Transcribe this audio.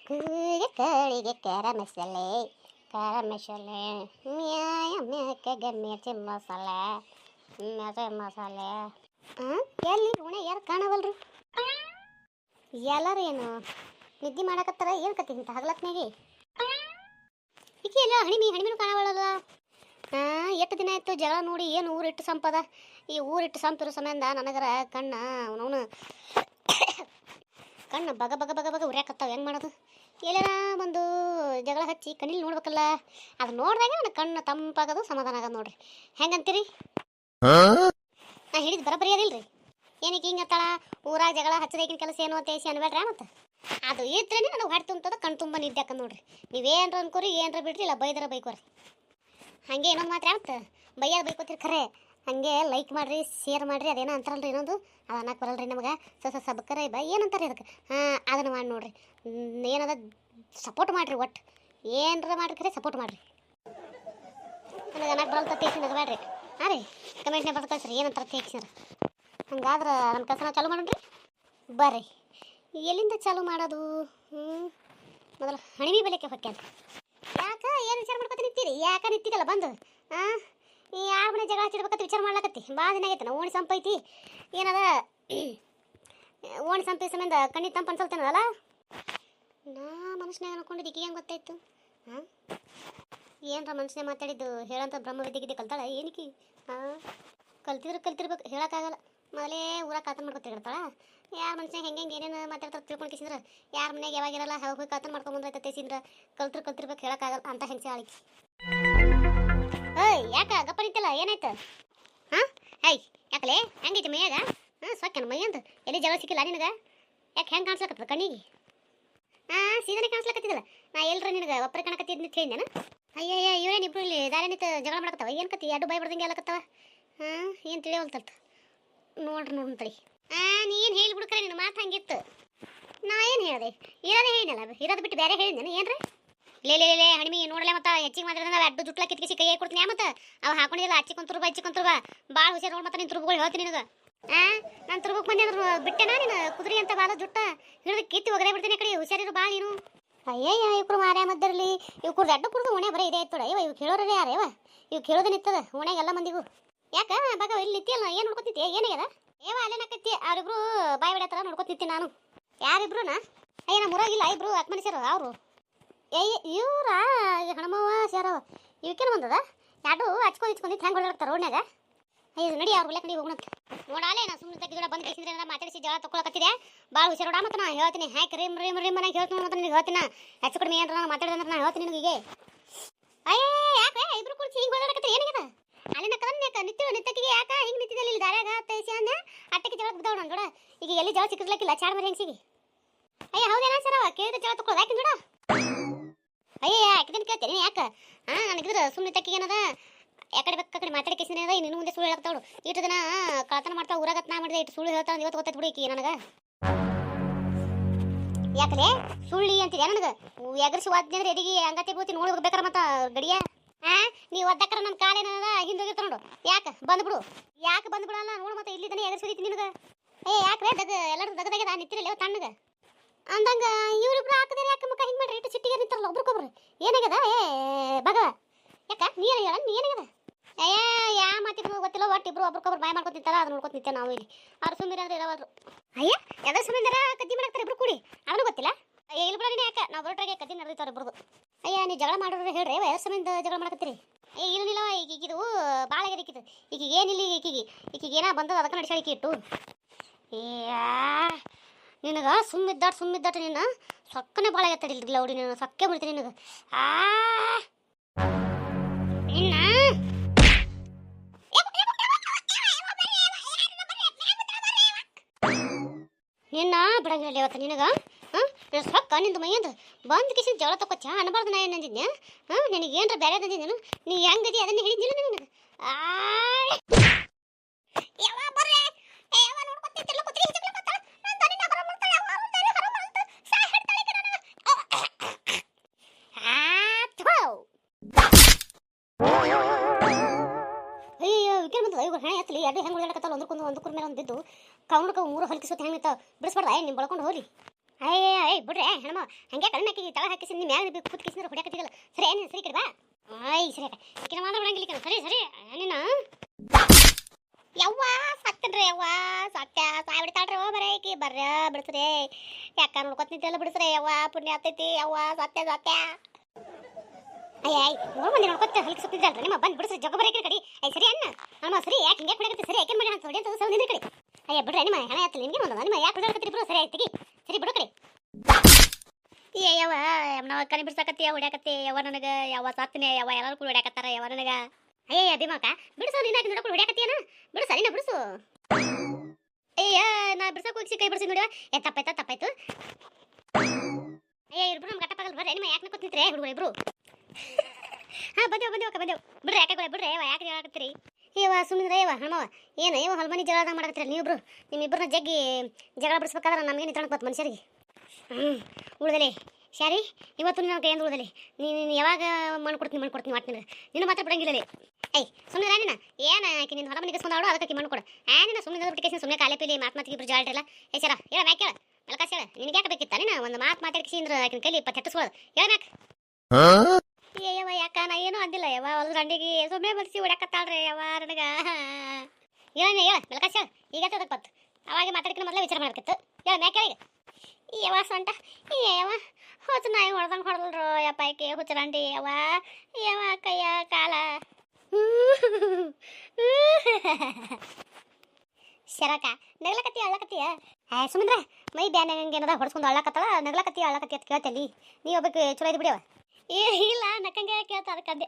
ಕೂಗೆ ಕಾಳಿಗೆ ಖಾರ ಮಸಾಲೆ ಮ್ಯಾಯ ಮ್ಯಾಕಗೆ ಮಿರ್ಚಿ ಮಸಾಲೆ ಎಲ್ಲಿ ಉಣೆ ಯಾರು ಕಾಣವಲ್ರಿ ಎಲ್ಲಾರು ಏನು ನಿದ್ದೆ ಮಾಡಕತ್ತಾರ ಏನು ಕತ್ತಿ ಇಂತ ಹಗಲತ್ನಾಗೆ ಈಕೆ ಎಲ್ಲ ಹಣಿಮೀನು ಕಾಣವಳಲ್ಲ ಎಷ್ಟು ದಿನ ಆಯ್ತು ಜಗಳ ನೋಡಿ ಏನು ಊರಿಟ್ಟು ಸಂಪದ ಈ ಊರಿಟ್ಟು ಸಂಪಿರೋ ಸಮಯದಿಂದ ನನಗರ ಅವನವನು ಕಣ್ಣು ಬಗ ಬಗ ಬಗ ಬಗ ಉರ್ಯಾಕತ್ತಾವ ಹೆಂಗೆ ಮಾಡೋದು ಎಲ್ಲಾರ ಒಂದು ಜಗಳ ಹಚ್ಚಿ ಕಣ್ಣಿಲ್ ನೋಡ್ಬೇಕಲ್ಲ ಅದು ನೋಡಿದಾಗ ನನ್ನ ಕಣ್ಣು ತಂಪಾಗೋದು ಸಮಾಧಾನ ಆಗೋದು ನೋಡ್ರಿ ಹೆಂಗಂತೀರಿ ನಾ ಹೇಳಿದ್ ಬರಬರಿ ಅದಿಲ್ರಿ ಏನಕ್ಕೆ ಹಿಂಗತ್ತಾಳ ಊರಾಗ ಜಗಳ ಹಚ್ಚದೇಕಿನ ಕೆಲಸ ಏನು ಅಂತ ಏಸಿ ಅನ್ಬೇಡ್ರಿ ಮತ್ತೆ ಅದು ಇದ್ರೇನೆ ನನಗೆ ಹೊಟ್ಟೆ ತುಂಬ್ತದ ಕಣ್ಣು ತುಂಬ ನಿದ್ದೆ ಹಾಕ ನೋಡ್ರಿ ನೀವೇನ್ರ ಅನ್ಕೋರಿ ಏನರ ಬಿಡ್ರಿ ಇಲ್ಲ ಬೈದರ ಬೈಕೋರಿ ಹಾಗೆ ಇನ್ನೊಂದು ಮಾತ್ರ ಆಗುತ್ತೆ ಬೈಯೋದು ಬೈಕೋತೀರಿ ಖರೆ ಹಾಗೆ ಲೈಕ್ ಮಾಡಿರಿ ಶೇರ್ ಮಾಡಿರಿ ಅದೇನೋ ಅಂತಾರಲ್ರಿ ಇನ್ನೊಂದು ಅದು ಅನ್ನಕ್ಕೆ ಬರಲ್ರಿ ನಮಗೆ ಸಬ್ಕರ ಏನಂತಾರೆ ಅದಕ್ಕೆ ಅದನ್ನು ಮಾಡಿ ನೋಡ್ರಿ ಏನದ ಸಪೋರ್ಟ್ ಮಾಡಿರಿ ಒಟ್ಟು ಏನರ ಮಾಡ್ರಿ ಖರೆ ಸಪೋರ್ಟ್ ಮಾಡಿರಿ ನನಗೆ ಅನ್ನಕ್ಕೆ ಬರಲ್ಲ ತೇಕ್ಸಿ ನಗಬೇಡ್ರಿ ಹಾಂ ರೀ ಕಮೆಂಟ್ನೇ ಬರ್ದು ಕಳಿಸ್ರಿ ಏನಂತಾರೆ ತೇಕ್ಸಿರ ಹಂಗಾದ್ರೆ ನಮ್ಮ ಕೆಲಸ ನಾವು ಚಾಲು ಮಾಡೋಣ್ರಿ ಬರ್ರಿ ಎಲ್ಲಿಂದ ಚಾಲು ಮಾಡೋದು ಮೊದಲು ಹಣಿಮಿ ಬೆಲೆಕ್ಕೆ ಹೊಕ್ಕೆ ಅಂತ ಯಾಕೆ ಏನು ವಿಚಾರ ಮಾಡ್ಕೊತ ನಿಂತೀರಿ ಯಾಕೆ ನಿಂತಿದ್ದಲ್ಲ ಬಂದು ಯಾವ ಮನೆ ಜಗಳ ಹಚ್ಚಿಡ್ಬೇಕಂತ ವಿಚಾರ ಮಾಡ್ಲಕತ್ತಿ ಭಾಳ ದಿನ ಆಗೈತೆ ನಾವು ಓಣಿ ಸಂಪೈತಿ ಏನದ ಓಣಿ ಸಂಪೈ ಸಂಬಂಧ ಕಣ್ಣಿ ತಂಪು ಅನ್ಸಲ್ತೇನಲ್ಲ ನಾ ಮನುಷ್ಯನಾಗ ಅನ್ಕೊಂಡಿದ್ದು ಈಕೆ ಹೆಂಗೆ ಗೊತ್ತಾಯ್ತು ಏನರ ಮನುಷ್ಯನೇ ಮಾತಾಡಿದ್ದು ಹೇಳಂತ ಬ್ರಹ್ಮವಿದ್ಯೆಗಿದ್ದೆ ಕಲ್ತಾಳ ಏನಕ್ಕೆ ಕಲ್ತಿರ್ಬೇಕು ಹೇಳೋಕ್ಕಾಗಲ್ಲ ಮೊದಲೇ ಊರಾಗ ಕಾತನ್ ಮಾಡ್ಕೊತಿರ್ತಾಳ ಯಾರ ಮನುಷ್ಯ ಹೆಂಗೆ ಏನೇನು ಮಾತಾಡ್ತಾರೆ ತಿಳ್ಕೊಂಡು ಕಿಸಿದ್ರೆ ಯಾರ ಮನೆಗೆ ಯಾವಾಗಿರಲ್ಲ ಹೋಗಿ ಕಾತನ್ ಮಾಡ್ಕೊಂಬಂದೈತೆ ತೇಸಿಂದ್ರೆ ಕಲ್ತಿರ್ಬೇಕು ಹೇಳೋಕ್ಕಾಗಲ್ಲ ಅಂತ ಹೆಂಗೆ ಆಳಿಕೆ ಯಾಕ ಗಪ್ಪ ನಿಂತಲ್ಲ ಏನಾಯ್ತು ಯಾಕಲೇ ಹೆಂಗೈತಿ ಮೈಯಾಗ ಸೊಕ್ಕನ ಮೈ ಅಂತ ಎಲ್ಲಿ ಜಗಳ ಸಿಕ್ಕಿಲ್ಲ ನಿನಗೆ ಯಾಕೆ ಹೆಂಗೆ ಕಾಣಿಸ್ಲಕತ್ತದ ಕಣ್ಣಿಗೆ ಸೀದನೆ ಕಾಣಿಸ್ಲಕತ್ತಿದಲ್ಲ ನಾ ಎಲ್ರ ನಿನಗೆ ಒಬ್ಬರೇ ಕಾಣಕತ್ತಿದ್ ನಿಂತ ಹೇಳಿದ್ದೇನ ಅಯ್ಯಯ್ಯ ಇವ್ರೇನಿಬ್ರು ಇಲ್ಲಿ ದಾರಿ ನಿಂತು ಜಗಳ ಮಾಡಕತ್ತವ ಏನು ಕತ್ತಿ ಎರಡು ಬಾಯಿ ಬರ್ದಂಗೆ ಅಲ್ಲಕತ್ತವ ಏನು ತಿಳಿಯವಲ್ತಲ್ತ ನೋಡ್ರಿ ತಡಿ ನೀನು ಹೇಳಿಬಿಡ್ಕರೆ ನಿನ್ನ ಮಾತು ಹಂಗಿತ್ತು ನಾ ಏನು ಹೇಳಿದೆ ಇರೋದೇ ಹೇಳಿನಲ್ಲ ಇರೋದು ಬಿಟ್ಟು ಬೇರೆ ಹೇಳಿದ್ದೇನೆ ಏನ್ರಿ ಲೇ ಹಣಿಮಿ ನೋಡಲೇ ಮತ್ತೆ ಹೆಚ್ಚಿಗೆ ಮಾಡಿದ್ರೆ ನಾವು ಅಡ್ಡು ಜುಟ್ಲ ಕಿತ್ಕಿಸಿ ಕೈ ಕೊಡ್ತೀನಿ ಮತ್ತೆ ಅವು ಹಾಕೊಂಡಿಲ್ಲ ಹಚ್ಚಿಕೊಂತುರ್ಬ ಭಾಳ ಹುಷಾರು ನೋಡಿ ಮತ್ತೆ ನೀನು ತುರ್ಬಗಳು ಹೇಳ್ತೀನಿ ನಿನಗೆ ನಾನು ತುರ್ಬಕ್ಕೆ ಬಂದೆ ಅಂದ್ರೆ ಬಿಟ್ಟೆನಾ ನೀನು ಕುದುರೆ ಅಂತ ಬಾದ ಜುಟ್ಟ ಹಿಡಿದು ಕಿತ್ತಿ ಒಗರೇ ಬಿಡ್ತೀನಿ ಕಡೆ ಹುಷಾರಿರು ಭಾಳ ನೀನು ಅಯ್ಯಯ್ಯ ಇವ್ರು ಮಾರ್ಯ ಮದ್ದರಲ್ಲಿ ಇವು ಕುಡ್ದು ಅಡ್ಡು ಕುಡ್ದು ಓಣೆ ಬರೀ ಇದೆ ಆಯ್ತು ಇವ ಇವು ಕೇಳೋರೇ ಯಾರೇವ ಇವು ಕೇಳೋದೇ ನಿತ್ತದ ಓಣ್ಯಾಗ ಎಲ್ಲ ಮಂದಿಗೂ ಯಾಕ ಬಾಗ ಇಲ್ಲಿ ನಿತ್ತಿಯಲ್ಲ ಏನು ನೋಡ್ಕೊತಿದ್ದೆ ಏನಾಗ್ಯದ ಅಲ್ಲೇ ನಾಕತ್ತಿ ಅವ್ರಿಬ್ರು ಬಾಯಿ ಬಿಡತ್ತಾರ ನೋಡ್ಕೊತಿತ್ತಿ ನಾನು ಯಾರಿಬ್ರುನಾ ಅಯ್ಯ ನಮ್ಮ ಊರಾಗಿಲ್ಲ ಇಬ್ರು ಅಕ್ಮನಿಸ್ಯಾರ ಅವರು ಇವ್ರ ಹಣಮವ್ವ ಸ್ಯಾರವ ಇವಕ್ಕೇನು ಬಂದದ ಎರಡು ಹಚ್ಕೊಂಡಿತ್ತು ಹೆಂಗೆ ಹೊಡ್ತಾರ ರೋಡ್ನಾಗ ಅಯ್ಯೋ ನಡಿ ಅವ್ರ ಬಲ್ಲೆ ಕಡೆ ಹೋಗೋಣಂತ ನೋಡಾಲೆ ನಾ ಸುಮ್ಮನೆ ತೆಗೆದು ಬಂದು ಕೇಸಿದ್ರೆ ಮಾತಾಡಿಸಿ ಜಗಳ ತಗೊಳಕತ್ತಿದೆ ಭಾಳ ಹುಷಾರೋಡ ಮತ್ತೆ ನಾ ಹೇಳ್ತೀನಿ ಹ್ಯಾಕ್ ರಿಮ್ ಮನೆಗೆ ಹೇಳ್ತೀನಿ ಮತ್ತೆ ನಿನಗೆ ಹೇಳ್ತೀನಿ ಹೆಚ್ಚು ಕಡಿಮೆ ಏನಾರ ನಾನು ಮಾತಾಡಿದ್ರೆ ನಾನು ಹೇಳ್ತೀನಿ ನಿನಗೆ ಯಾಕೆ ಇಬ್ರು ಕುಡಿಸಿ ಹಿಂಗೆ ಹೊಡಕತ್ತಿ ಏನಾಗ್ಯದ ಅಲ್ಲಿ ನಿತ್ತಕ್ಕಿಗೆ ಯಾಕೆ ಹಿಂಗೆ ನಿಂತಿದ್ದಲ್ಲಿ ಇಲ್ಲಿ ದಾರ್ಯಾಗ ತೈಸಿ ಅಂದೆ ಅಟ್ಟಕ್ಕೆ ಜಗಳ ಬಿದ್ದಾವ ನನ್ನ ಕೂಡ ಈಗ ಎಲ್ಲಿ ಜಗಳ ಸಿಕ್ಕಿರ್ಲಿಕ್ಕಿಲ್ಲ ಚಾಡ್ ಮರಿ ಹೆಂಗೆ ಸಿಗಿ ಹೌದೇನಾ ಸರ್ ಕೇಳಿದ್ರೆ ಜಗಳ ತಗೊಳ್ಳೋದು ಯಾಕೆ ನೋಡ ಯಾಕೆ ಕೇಳ್ತೀನಿ ಯಾಕೆ ನನಗಿದ್ರೆ ಸುಮ್ಮನೆ ತಕ್ಕಿಗೆ ಏನದ ಯಾಕಡೆ ಕಡೆ ಮಾತಾಡಿ ಕೇಸಿನ ಅದ ಇನ್ನು ಮುಂದೆ ಸುಳ್ಳು ಹೇಳ್ತಾವಳು ಇಷ್ಟು ದಿನ ಕಳತನ ಮಾಡ್ತಾ ಊರಾಗತ್ ನಾ ಮಾಡಿದೆ ಇಟ್ಟು ಸುಳ್ಳು ಹೇಳ್ತಾಳೆ ಇವತ್ತು ಗೊತ್ತಾಯ್ತು ಬಿಡಿ ಈಕಿ ನನಗೆ ಯಾಕಲೇ ಸುಳ್ಳಿ ಅಂತಿದೆ ನನಗೆ ಎಗರಿಸಿ ಒದ್ದೆ ಅಂದ್ರೆ ಎಡಿಗೆ ಅಂಗತಿ ಬೋತಿ ನೋಡಿ ಹೋಗ್ಬೇಕಾರ ಮತ್ತೆ ಗಡಿಯ ನೀವು ಒದ್ದಕ್ಕರ ನನ್ನ ಕಾಲೇನದ ಹಿಂದೋಗಿರ್ತ ನೋಡು ಯಾಕೆ ಬಂದ್ಬಿಡು ಯಾಕೆ ಬಂದ್ಬಿಡಲ್ಲ ನೋಡು ಮತ್ತೆ ಇಲ್ಲಿದ್ದಾನೆ ಎಗರಿಸಿದೈತಿ ನಿನಗೆ ಯಾಕೆ ಎಲ್ಲರೂ ದಗದಾಗ್ಯದ ನಿಂತಿರಲ್ಲ ತಣ್ಣಗೆ ಅಂದಂಗ ಇವ್ರಿಬ್ರು ಹಾಕಿದ್ರೆ ಯಾಕೆ ಮುಖ ಹಿಂಗೆ ಮಾಡ್ರಿ ಇಟ್ಟು ಸಿಟ್ಟಿಗೆ ನಿಂತಾರಲ್ಲ ಒಬ್ರಿಗೊಬ್ರು ಏನಾಗ್ಯದ ಭಗವ ಯಾಕ ನೀರು ಹೇಳ ಏನಾಗ್ಯದ ಯಾ ಮಾತಿದ್ರು ಗೊತ್ತಿಲ್ಲ ಒಟ್ಟು ಇಬ್ರು ಒಬ್ರಿಗೊಬ್ರು ಬಾಯ್ ಮಾಡ್ಕೊತ ನಿಂತಾರ ಅದು ನೋಡ್ಕೊತ ನಿಂತೇವೆ ನಾವು ಇಲ್ಲಿ ಅವ್ರು ಸುಮ್ಮನೆ ಅಂದ್ರೆ ಇರವಲ್ರು ಯಾವ್ದು ಸುಮ್ಮನೆ ಕದ್ದಿ ಮಾಡಾಕ್ತಾರೆ ಇಬ್ರು ಕೂಡಿ ಅವನು ಗೊತ್ತಿಲ್ಲ ಇಲ್ಲಿ ಬಿಡೋಣ ಯಾಕೆ ನಾವು ಬರೋಟ್ರಾಗೆ ಕದ್ದಿ ನಡೆದಿರ್ತಾರೆ ಇಬ್ರದು ನೀವು ಜಗಳ ಮಾಡೋರು ಹೇಳ್ರಿ ಯಾವ ಸಮಯದಿಂದ ಜಗಳ ಮಾಡಕತ್ತೀರಿ ಇಲ್ಲ ಈಗಿದು ಭಾಳ ಆಗಿದ್ದು ಈಗ ಏನಿಲ್ಲ ಈಕಿಗೆ ಏನೋ ಬಂದದ ಅದಕ್ಕೆ ನಡೆಸಾಳಿಕೆ ಇಟ್ಟು ನಿನಗೆ ಸುಮ್ಮಿದ್ದಾಟ ನಿನ್ನ ಸೊಕ್ಕನೆ ಭಾಳ ಆಗತ್ತಡಿ ಲೌಡಿ ನೀನು ಸೊಕ್ಕೆ ಬಿಡ್ತೀನಿ ನಿನಗೆ ನಿನ್ನ ಬಿಡಂಗಿಲ್ಲ ಇವತ್ತು ನಿನಗೆ ಸೊಕ್ಕ ನಿಂದು ಮೈಯಂದು ಬಂದು ಕಿಸಿನ ಜಗಳ ತಕೊಚ್ಚ ಅನ್ಬಾರ್ದು ನಾ ಏನು ಅಂದಿದ್ದೆ ನಿನಗೆ ಏನರ ಬೇರೆ ಅಂದಿದ್ದೇನು ನೀ ಹೆಂಗದಿ ಅದನ್ನು ಹೇಳಿದ್ದಿಲ್ಲ ನಿನಗೆ ಅಯ್ಯೋ ವಿಕೆ ಬಂದು ಹೆಣೆ ಎತ್ತಲಿ ಎರಡು ಹೆಂಗೆ ಉಳ್ಳಾಡಕತ್ತಲ್ಲ ಒಂದಕ್ಕೊಂದು ಮೇಲೆ ಒಂದು ಬಿದ್ದು ಕೌಂಡ್ಕ ಮೂರು ಹಲ್ಕಿಸೋದು ಹೆಂಗೆ ನಿಂತಾವ ಬಿಡಿಸ್ಬಾರ್ದ ನಿಮ್ಮ ಬಳ್ಕೊಂಡು ಹೋಗ್ಲಿ ಅಯ್ಯ ಏಯ್ ಬಿಡ್ರೆ ಹೆಣ್ಮ ಹಂಗೆ ಕಣ್ಣು ಹಾಕಿ ತಳ ಹಾಕಿಸಿ ನಿಮ್ಮ ಮ್ಯಾಗ ಕೂತ್ಕಿಸಿದ್ರೆ ಹೊಡ್ಯಾಕತ್ತಿದಲ್ಲ ಸರಿ ಏನು ಸರಿ ಕಡೆ ಬಾ ಆಯ್ ಸರಿ ಈಕಿನ ಮಾತ್ರ ಬಿಡಂಗಿಲ್ಲ ಸರಿ ಸರಿ ನೀನು ಯವ್ವ ಸತ್ತನ್ರಿ ಯವ್ವ ಸತ್ಯ ಸಾಯ್ ಬಿಡ್ತಾಳ್ರಿ ಓ ಬರೇ ಈಕಿ ಬರ್ರ ಬಿಡ್ಸ್ರಿ ಯಾಕ ನೋಡ್ಕೊತಿದ್ದೆಲ್ಲ ಬಿಡಿಸ್ರಿ ಯವ್ವ ಪುಣ್ಯ ಆಗ್ತೈತಿ ಯವ್ವ ಸತ್ಯ ಸತ್ಯ ಅಯ್ಯ ನೋಡ್ ಮಂದಿ ನೋಡ್ಕೊತ ಹಲ್ಕಿ ಸುತ್ತಿದ್ರಲ್ರಿ ನಿಮ್ಮ ಬಂದು ಬಿಡಿಸ್ರಿ ಜಗ ಬರೀ ಕಡೆ ಅಯ್ಯ ಸರಿ ಅನ್ನ ನಮ್ಮ ಸರಿ ಯಾಕೆ ಹಿಂಗೆ ಕೊಡಕತ್ತಿ ಸರಿ ಯಾಕೆ ಮಾಡಿ ನಾನು ಸೊಡಿ ಅಂತ ಸೌಂದಿನ ಕಡೆ ಅಯ್ಯ ಬಿಡ್ರಿ ನಿಮ್ಮ ಹಣ ಆಯ್ತು ನಿಮಗೆ ಒಂದು ನಿಮ್ಮ ಯಾಕೆ ಬಿಡಕತ್ತೀರಿ ಬಿಡು ಸರಿ ಆಯ್ತು ಸರಿ ಬಿಡು ಕಡೆ ಏ ಯವ್ವ ನಾವು ಕಣಿ ಬಿಡ್ಸಕತ್ತಿ ಹೊಡ್ಯಾಕತ್ತಿ ಯವ್ವ ನನಗೆ ಯವ್ವ ಸತ್ತನೆ ಯವ್ವ ಎಲ್ಲರೂ ಕೂಡ ಹೊಡ್ಯಾಕತ್ತಾರ ಯವ್ವ ನನಗೆ ಅಯ್ಯ ಭೀಮಾಕ ಬಿಡಿಸೋ ನೀನು ಹಾಕಿ ನೋಡ್ಕೊಂಡು ಹೊಡ್ಯಾಕತ್ತೀಯನ ಬಿಡು ಸರಿನಾ ಬಿಡಿಸು ಅಯ್ಯ ನಾ ಬಿಡ್ಸಕ್ಕೆ ಹೋಗಿ ಕೈ ಬಿಡಿಸಿ ನೋಡಿ ಏ ತಪ್ಪಾಯ್ತು ಅಯ್ಯ ಇಬ್ರು ನಮ್ಮ ಗಟ್ಟಪಾಗಲ್ ಬರ್ರಿ ನಿಮ್ಮ ಯಾಕೆ ಕೂತಿದ್ರೆ ಹುಡುಗರು ಇಬ್ರು ಹಾಂ ಬಂದೇವು ಬಿಡ್ರಿ ಯಾಕೆ ಬಿಡ್ರಿ ಯಾಕೆ ಹೇಳಕತ್ತೀರಿ ಏವ ಸುಮ್ಮನೆ ಏವ ಹಣವ ಏನು ಏವ ಹೊಲ್ಮನಿ ಜಗಳದಾಗ ಮಾಡಕತ್ತೀರ ನೀವಿಬ್ರು ನಿಮ್ಮಿಬ್ಬರನ್ನ ಜಗ್ಗಿ ಜಗಳ ಬಿಡಿಸ್ಬೇಕಾದ್ರೆ ನಮಗೇನು ತಣಕ್ ಬತ್ತು ಮನುಷ್ಯರಿಗೆ ಉಳ್ದಲೆ ಶಾರಿ ಇವತ್ತು ನನ್ನ ಕೈಯಿಂದ ಉಳ್ದಲೆ ನೀನು ಯಾವಾಗ ಮಣ್ಣು ಕೊಡ್ತೀನಿ ಮಾಡ್ತೀನಿ ನೀನು ಮಾತ್ರ ಬಿಡಂಗಿಲ್ಲಲೇ ಐ ಸುಮ್ಮನೆ ನೀನು ಏನು ಆಕೆ ನಿನ್ನ ಹೊರ ಮನೆಗೆ ಸ್ಕೊಂಡಾಡು ಅದಕ್ಕೆ ಮಣ್ಣು ಕೊಡು ನೀನು ಸುಮ್ಮನೆ ಬಿಟ್ಟಿಕೆ ಸುಮ್ಮನೆ ಕಾಲೇ ಪೀಲಿ ಮಾತಿಗಿಬ್ರು ಜಾಡ್ರಲ್ಲ ಏ ಸರ ಹೇಳ ಮ್ಯಾಕೆ ಹೇಳ ಮಲಕಾಶ ಹೇಳ ನಿನಗೆ ಯಾಕೆ ಬೇಕಿತ್ತ ನೀನು ಒಂದು ಮಾತಾಡಿಸಿ ಅಂದ್ರೆ ಆಕಿನ ಕೈಲಿ 20 ಹೆಟ್ಟಿಸ್ಕೊಳ್ಳೋದು ಹೇಳ ಮ್ಯಾಕ ಏಯವ ಯಾಕ ನಾ ಏನೂ ಅಂದಿಲ್ಲ ಯವ್ವ ಹೊಲದ ರಂಡಿಗೆ ಸುಮ್ಮನೆ ಬಡಿಸಿ ಹೊಡ್ಯಾಕತ್ತಾಳ್ರಿ ಯವ್ವ ನನಗ ಹೇಳ ಮಲಕಾಶ ಹೇಳ ಈಗ ಅದಕ್ಕೆ ಬತ್ತು ಅವಾಗ ಮಾತಾಡ್ಕೊಂಡು ಮೊದಲೇ ವಿಚಾರ ಮಾಡ್ಬೇಕಿತ್ತು ಹೇಳ ಮ್ಯಾಕೆ ಈಗ ಯವ್ವ ಸೊಂಟ ಯವ್ವ ಹುಚ್ಚ ನಾಯಿ ಹೊಡೆದ್ರು ಯಪ್ಪ ಆಕೆ ಹುಚ್ಚರಂಡಿ ಯವ್ವ ಕೈಯ ಕಾಲ ಶರಕ ನಗ್ಲಕತ್ತಿ ಅಳ್ಳಕತ್ತೀಯ ಸುಮಂದ್ರ ಮೈ ಬ್ಯಾನ್ ಏನದ ಹೊಡ್ಸ್ಕೊಂಡು ಅಳ್ಳಕತ್ತಳ ನಗ್ಲಕತ್ತಿ ಅಳ್ಳಕತ್ತಿ ಅಂತ ಕೇಳ್ತಲ್ಲಿ ನೀ ಒಬ್ಬಕ್ಕೆ ಚಲೋ ಇದ್ದು ಬಿಡ್ಯವ ಇಲ್ಲ ನಕ್ಕಂಗೆ ಕೇಳ್ತಾ ಅದಕ್ಕಂದೆ